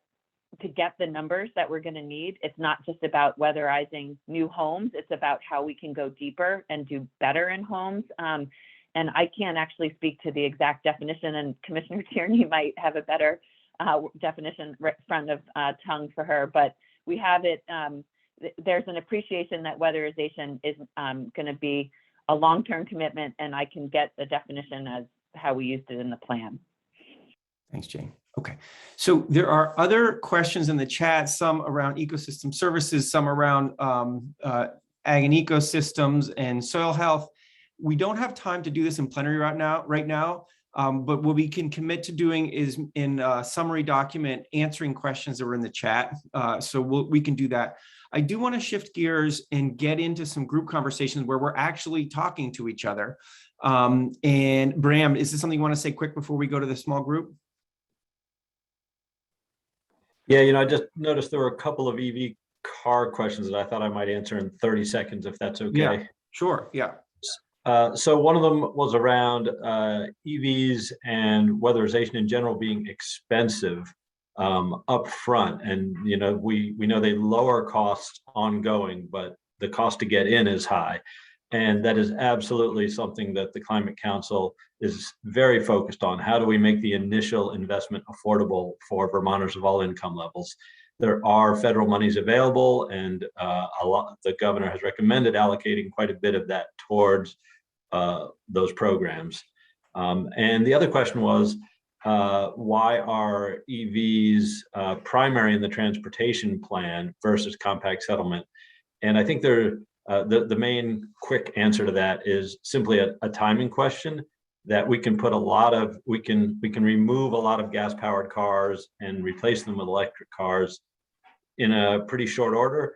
to get the numbers that we're going to need, it's not just about weatherizing new homes, it's about how we can go deeper and do better in homes. And I can't actually speak to the exact definition, and Commissioner Tierney might have a better definition right front of tongue for her, but we have it. There's an appreciation that weatherization is going to be a long-term commitment, and I can get the definition as how we used it in the plan. Thanks, Jane. Okay, so there are other questions in the chat, some around ecosystem services, some around ag and ecosystems and soil health. We don't have time to do this in plenary right now, but what we can commit to doing is in a summary document answering questions that were in the chat. So we can do that. I do want to shift gears and get into some group conversations where we're actually talking to each other. And Bram, is this something you want to say quick before we go to the small group? Yeah, I just noticed there were a couple of EV car questions that I thought I might answer in 30 seconds, if that's okay. Yeah, sure, yeah. So one of them was around EVs and weatherization in general being expensive up front. And, we know they lower costs ongoing, but the cost to get in is high. And that is absolutely something that the Climate Council is very focused on. How do we make the initial investment affordable for Vermonters of all income levels? There are federal monies available, and the governor has recommended allocating quite a bit of that towards those programs. And the other question was, why are EVs primary in the transportation plan versus compact settlement? And I think the main quick answer to that is simply a timing question, that we can put we can remove a lot of gas powered cars and replace them with electric cars in a pretty short order.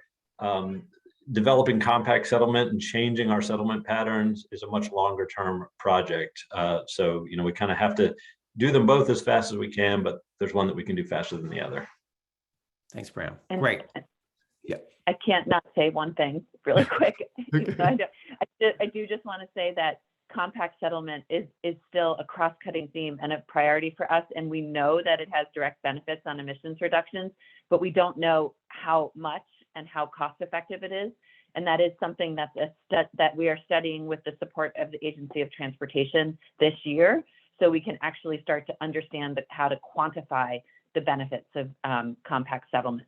Developing compact settlement and changing our settlement patterns is a much longer term project. So, we kind of have to do them both as fast as we can, but there's one that we can do faster than the other. Thanks, Bram. And great. Yeah. I can't not say one thing really quick. Okay. I do just want to say that compact settlement is still a cross-cutting theme and a priority for us. And we know that it has direct benefits on emissions reductions, but we don't know how much and how cost-effective it is. And that is something that we are studying with the support of the Agency of Transportation this year, so we can actually start to understand how to quantify the benefits of compact settlement.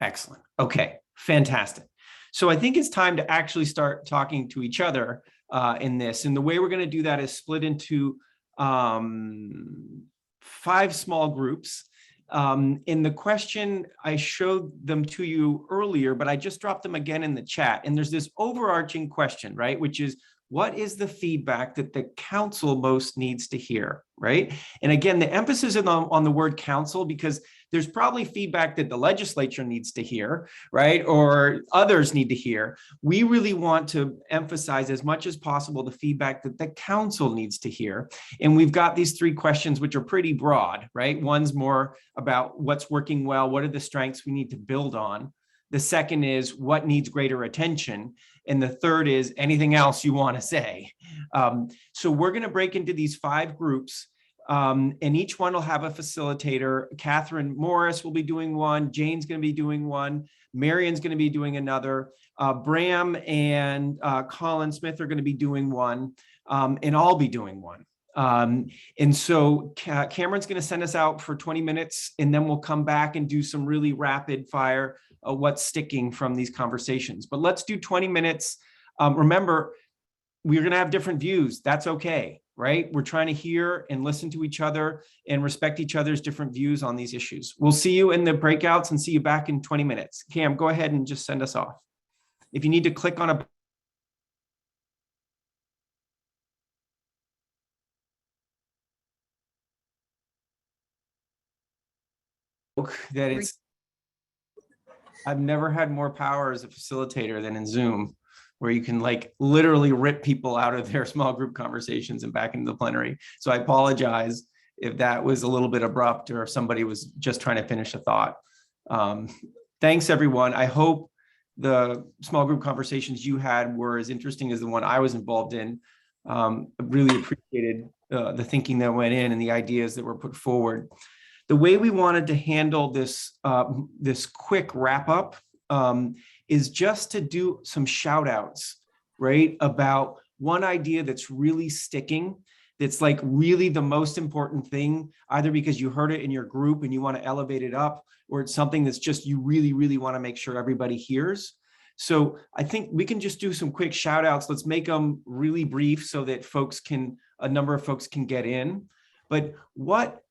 Excellent. Okay, fantastic. So I think it's time to actually start talking to each other in this. And the way we're going to do that is split into 5 small groups. In the question, I showed them to you earlier, but I just dropped them again in the chat. And there's this overarching question, right? Which is, what is the feedback that the council most needs to hear, right? And again, the emphasis is on the word council, because there's probably feedback that the legislature needs to hear, right? Or others need to hear. We really want to emphasize as much as possible the feedback that the council needs to hear. And we've got these 3 questions, which are pretty broad, right? One's more about what's working well, what are the strengths we need to build on? The second is what needs greater attention? And the third is anything else you want to say? So we're going to break into these 5 groups. And each one will have a facilitator. Catherine Morris will be doing one. Jane's going to be doing one. Marion's going to be doing another. Bram and Colin Smith are going to be doing one. And I'll be doing one. And so Cameron's going to send us out for 20 minutes, and then we'll come back and do some really rapid fire what's sticking from these conversations. But let's do 20 minutes. Remember, we're going to have different views. That's okay, right? We're trying to hear and listen to each other and respect each other's different views on these issues. We'll see you in the breakouts and see you back in 20 minutes. Cam, go ahead and just send us off. If you need to click on a that it's, I've never had more power as a facilitator than in Zoom, where you can like literally rip people out of their small group conversations and back into the plenary. So I apologize if that was a little bit abrupt or if somebody was just trying to finish a thought. Thanks everyone. I hope the small group conversations you had were as interesting as the one I was involved in. Really appreciated the thinking that went in and the ideas that were put forward. The way we wanted to handle this, this quick wrap up is just to do some shout outs, right? About one idea that's really sticking, that's like really the most important thing, either because you heard it in your group and you want to elevate it up, or it's something that's just you really, really want to make sure everybody hears. So I think we can just do some quick shout outs. Let's make them really brief so that folks can, a number of folks can get in. But what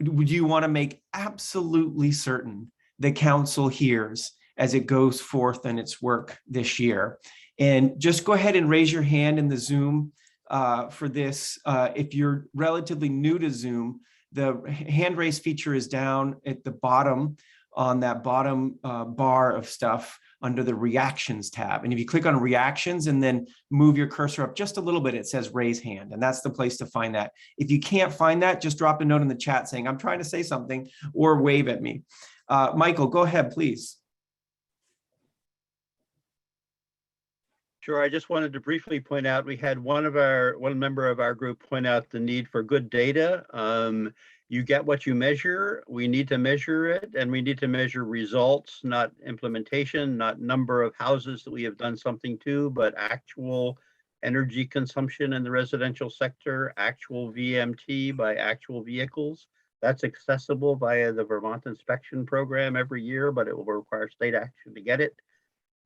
would you want to make absolutely certain the council hears as it goes forth in its work this year? And just go ahead and raise your hand in the Zoom for this. If you're relatively new to Zoom, the hand raise feature is down at the bottom on that bottom bar of stuff under the reactions tab. And if you click on reactions and then move your cursor up just a little bit, it says raise hand. And that's the place to find that. If you can't find that, just drop a note in the chat saying, I'm trying to say something, or wave at me. Michael, go ahead, please. Sure. I just wanted to briefly point out, we had one member of our group point out the need for good data. You get what you measure. We need to measure it, and we need to measure results, not implementation, not number of houses that we have done something to, but actual energy consumption in the residential sector, actual VMT by actual vehicles. That's accessible via the Vermont inspection program every year, but it will require state action to get it.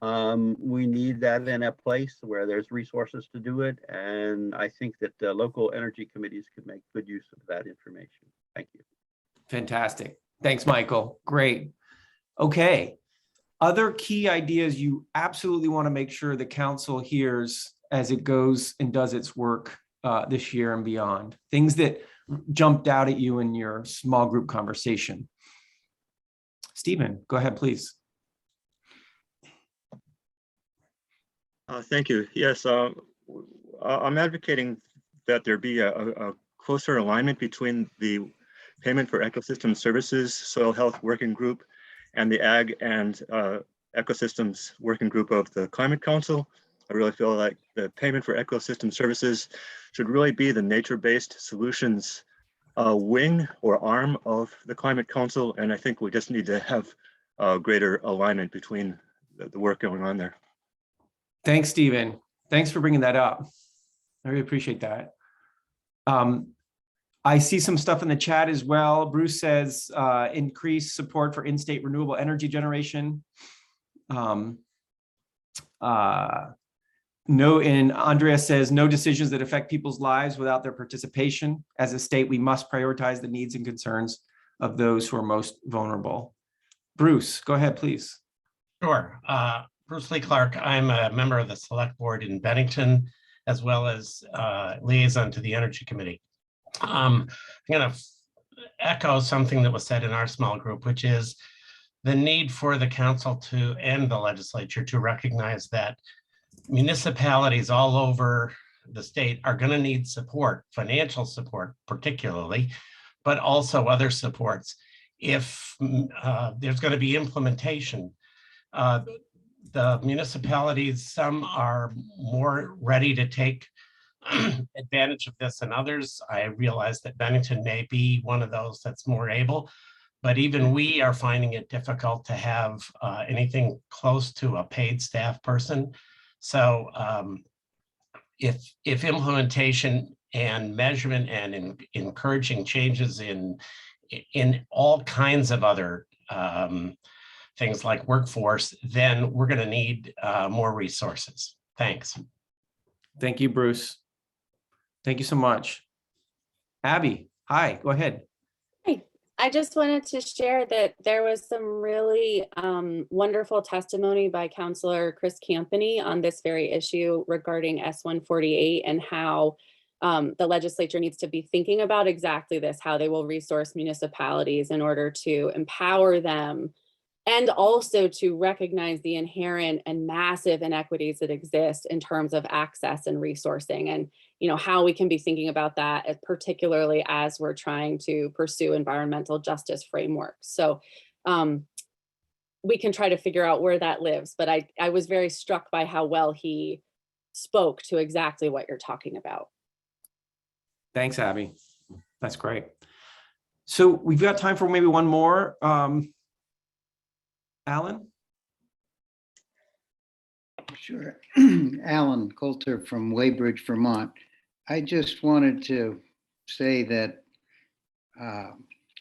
We need that in a place where there's resources to do it. And I think that the local energy committees could make good use of that information. Thank you. Fantastic. Thanks, Michael. Great. Okay. Other key ideas you absolutely want to make sure the council hears as it goes and does its work this year and beyond. Things that jumped out at you in your small group conversation. Stephen, go ahead, please. Thank you. Yes, I'm advocating that there be a closer alignment between the Payment for Ecosystem Services Soil Health Working Group and the Ag and Ecosystems Working Group of the Climate Council. I really feel like the Payment for Ecosystem Services should really be the nature-based solutions wing or arm of the Climate Council, and I think we just need to have greater alignment between the work going on there. Thanks, Stephen. Thanks for bringing that up. I really appreciate that. I see some stuff in the chat as well. Bruce says increase support for in-state renewable energy generation. No, and Andrea says no decisions that affect people's lives without their participation. As a state, we must prioritize the needs and concerns of those who are most vulnerable. Bruce, go ahead, please. Sure. Bruce Lee Clark. I'm a member of the Select Board in Bennington, as well as liaison to the Energy Committee. I'm going to echo something that was said in our small group, which is the need for the council to and the legislature to recognize that municipalities all over the state are going to need support, financial support particularly, but also other supports if there's going to be implementation. The municipalities, some are more ready to take advantage of this than others. I realize that Bennington may be one of those that's more able, but even we are finding it difficult to have anything close to a paid staff person. So if implementation and measurement and encouraging changes in all kinds of other things like workforce, then we're going to need more resources. Thanks. Thank you, Bruce. Thank you so much. Abby, hi, go ahead. Hi, I just wanted to share that there was some really wonderful testimony by Councilor Chris Campani on this very issue regarding S148 and how the legislature needs to be thinking about exactly this, how they will resource municipalities in order to empower them and also to recognize the inherent and massive inequities that exist in terms of access and resourcing, and how we can be thinking about that, particularly as we're trying to pursue environmental justice frameworks. So we can try to figure out where that lives, but I was very struck by how well he spoke to exactly what you're talking about. Thanks, Abby. That's great. So we've got time for maybe one more. Alan? Sure. Alan Coulter from Weybridge, Vermont. I just wanted to say that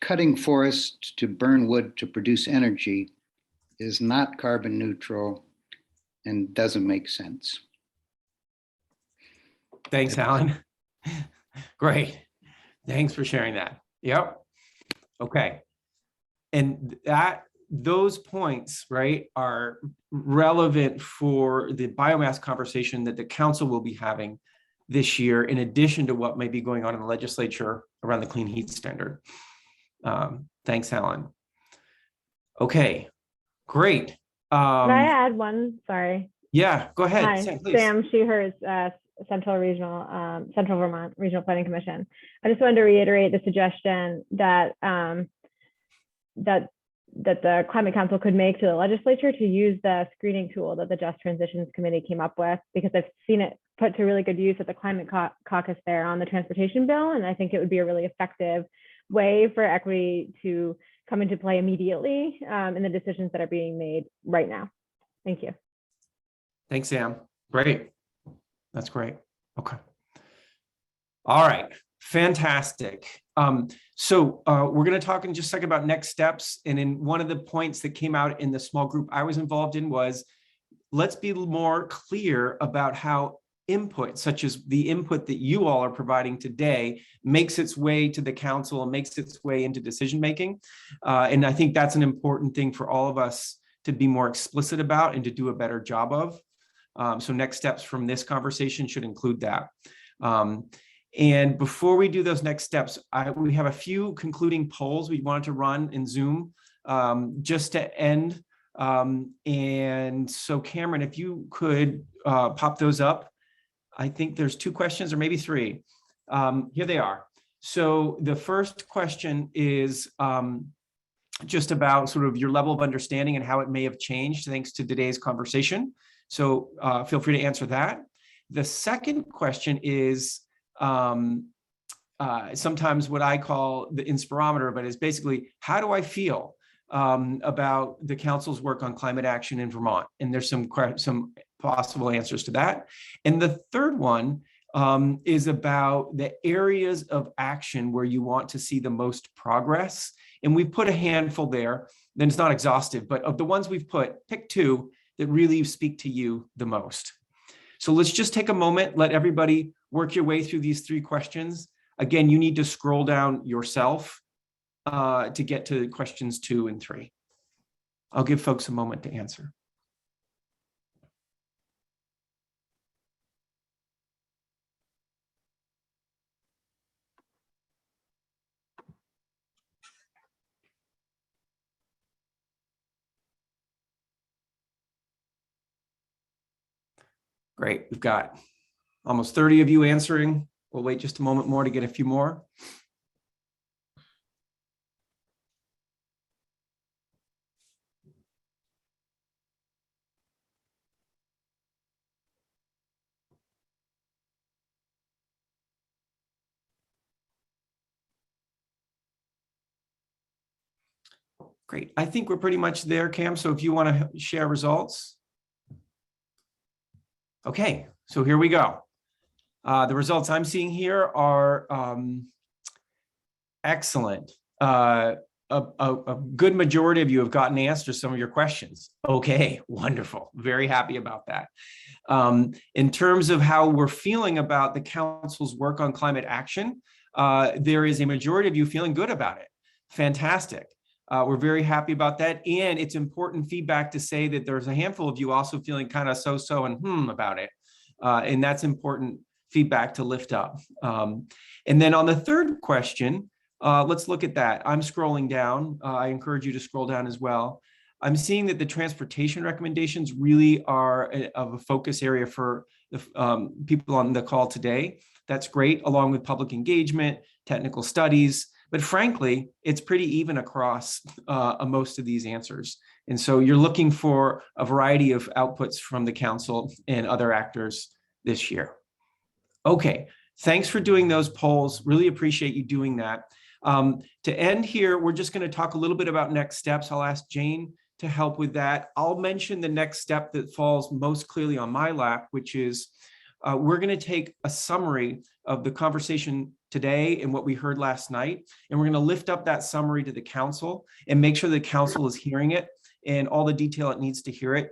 cutting forests to burn wood to produce energy is not carbon neutral and doesn't make sense. Thanks, Alan. Great. Thanks for sharing that. Yep. Okay. And those points, right, are relevant for the biomass conversation that the council will be having this year, in addition to what may be going on in the legislature around the clean heat standard. Thanks, Alan. Okay, great. Can I add one? Sorry. Yeah, go ahead. Hi, Sam, please. Sam Sheehurst, Central Vermont Regional Planning Commission. I just wanted to reiterate the suggestion that that the Climate Council could make to the legislature to use the screening tool that the Just Transitions Committee came up with, because I've seen it put to really good use at the Climate Caucus there on the transportation bill. And I think it would be a really effective way for equity to come into play immediately in the decisions that are being made right now. Thank you. Thanks, Sam. Great. That's great. Okay. All right. Fantastic. So we're going to talk in just a second about next steps. And in one of the points that came out in the small group I was involved in was, let's be more clear about how input, such as the input that you all are providing today, makes its way to the council and makes its way into decision making. And I think that's an important thing for all of us to be more explicit about and to do a better job of. So next steps from this conversation should include that. And before we do those next steps, we have a few concluding polls we wanted to run in Zoom just to end. And so Cameron, if you could pop those up. I think there's 2 questions or maybe 3. Here they are. So the first question is just about sort of your level of understanding and how it may have changed thanks to today's conversation. So feel free to answer that. The second question is sometimes what I call the inspirometer, but it's basically, how do I feel about the council's work on climate action in Vermont? And there's some possible answers to that. And the third one is about the areas of action where you want to see the most progress. And we put a handful there, then it's not exhaustive, but of the ones we've put, pick 2 that really speak to you the most. So let's just take a moment, let everybody work your way through these 3 questions. Again, you need to scroll down yourself to get to questions 2 and 3. I'll give folks a moment to answer. Great, we've got almost 30 of you answering. We'll wait just a moment more to get a few more. Great, I think we're pretty much there, Cam. So if you want to share results. Okay, so here we go. The results I'm seeing here are excellent. A good majority of you have gotten answers to some of your questions. Okay, wonderful. Very happy about that. In terms of how we're feeling about the council's work on climate action, there is a majority of you feeling good about it. Fantastic. We're very happy about that. And it's important feedback to say that there's a handful of you also feeling kind of so-so and about it. And that's important feedback to lift up. And then on the third question, let's look at that. I'm scrolling down. I encourage you to scroll down as well. I'm seeing that the transportation recommendations really are of a focus area for the people on the call today. That's great, along with public engagement, technical studies. But frankly, it's pretty even across most of these answers. And so you're looking for a variety of outputs from the council and other actors this year. Okay, thanks for doing those polls. Really appreciate you doing that. To end here, we're just going to talk a little bit about next steps. I'll ask Jane to help with that. I'll mention the next step that falls most clearly on my lap, which is we're going to take a summary of the conversation today and what we heard last night, and we're going to lift up that summary to the council and make sure the council is hearing it and all the detail it needs to hear it.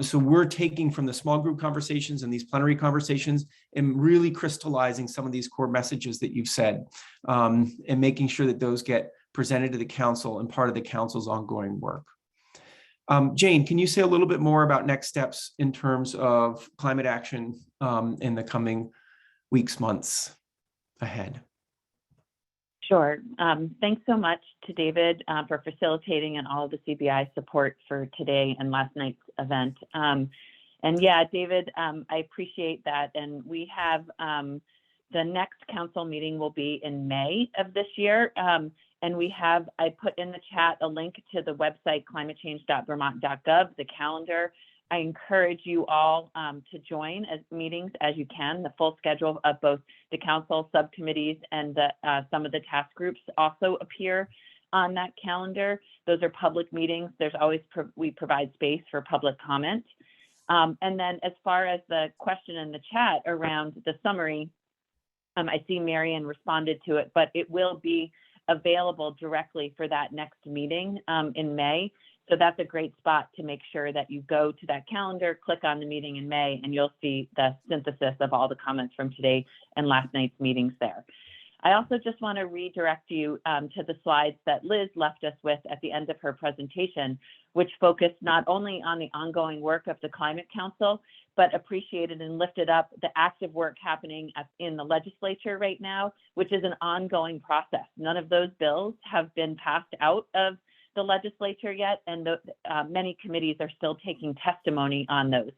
So we're taking from the small group conversations and these plenary conversations and really crystallizing some of these core messages that you've said, and making sure that those get presented to the council and part of the council's ongoing work. Jane, can you say a little bit more about next steps in terms of climate action in the coming weeks, months ahead? Sure. Thanks so much to David for facilitating and all of the CBI support for today and last night's event. And yeah, David, I appreciate that. And we have the next council meeting will be in May of this year. And we have, I put in the chat a link to the website climatechange.vermont.gov, the calendar. I encourage you all to join as meetings as you can. The full schedule of both the council subcommittees and some of the task groups also appear on that calendar. Those are public meetings. There's always, we provide space for public comment. And then as far as the question in the chat around the summary, I see Marion responded to it, but it will be available directly for that next meeting in May. So that's a great spot to make sure that you go to that calendar, click on the meeting in May, and you'll see the synthesis of all the comments from today and last night's meetings there. I also just want to redirect you to the slides that Liz left us with at the end of her presentation, which focused not only on the ongoing work of the Climate Council, but appreciated and lifted up the active work happening in the legislature right now, which is an ongoing process. None of those bills have been passed out of the legislature yet, and many committees are still taking testimony on those.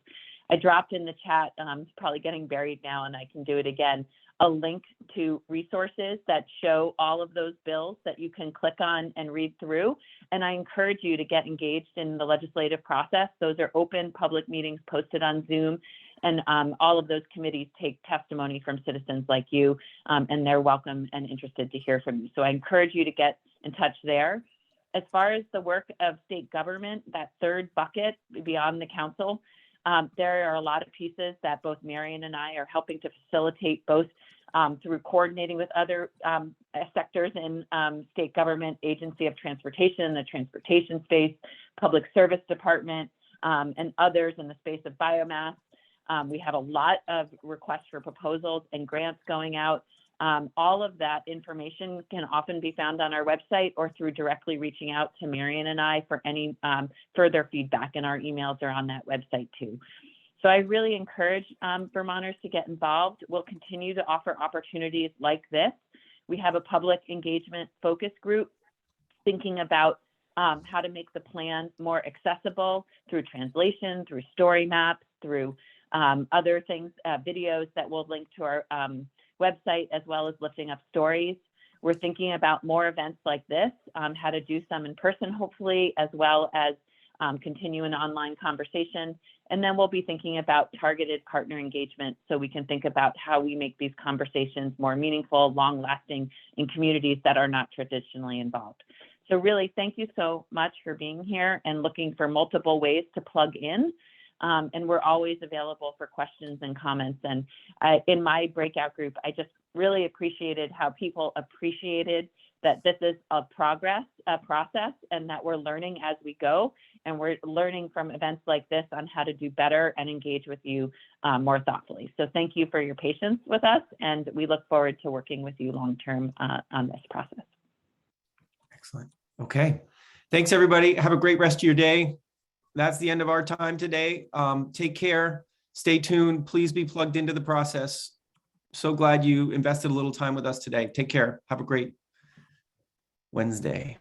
I dropped in the chat, it's probably getting buried now and I can do it again, a link to resources that show all of those bills that you can click on and read through. And I encourage you to get engaged in the legislative process. Those are open public meetings posted on Zoom, and all of those committees take testimony from citizens like you, and they're welcome and interested to hear from you. So I encourage you to get in touch there. As far as the work of state government, that third bucket beyond the council, there are a lot of pieces that both Marion and I are helping to facilitate, both through coordinating with other sectors in state government, agency of transportation, the transportation space, public service department, and others in the space of biomass. We have a lot of requests for proposals and grants going out. All of that information can often be found on our website or through directly reaching out to Marion and I for any further feedback, and our emails are on that website too. So I really encourage Vermonters to get involved. We'll continue to offer opportunities like this. We have a public engagement focus group thinking about how to make the plan more accessible through translation, through story maps, through other things, videos that we'll link to our website, as well as lifting up stories. We're thinking about more events like this, how to do some in person, hopefully, as well as continue an online conversation. And then we'll be thinking about targeted partner engagement so we can think about how we make these conversations more meaningful, long-lasting in communities that are not traditionally involved. So really, thank you so much for being here and looking for multiple ways to plug in. And we're always available for questions and comments. And in my breakout group, I just really appreciated how people appreciated that this is a process, and that we're learning as we go. And we're learning from events like this on how to do better and engage with you more thoughtfully. So thank you for your patience with us. And we look forward to working with you long-term on this process. Excellent. Okay. Thanks, everybody. Have a great rest of your day. That's the end of our time today. Take care. Stay tuned. Please be plugged into the process. So glad you invested a little time with us today. Take care. Have a great Wednesday.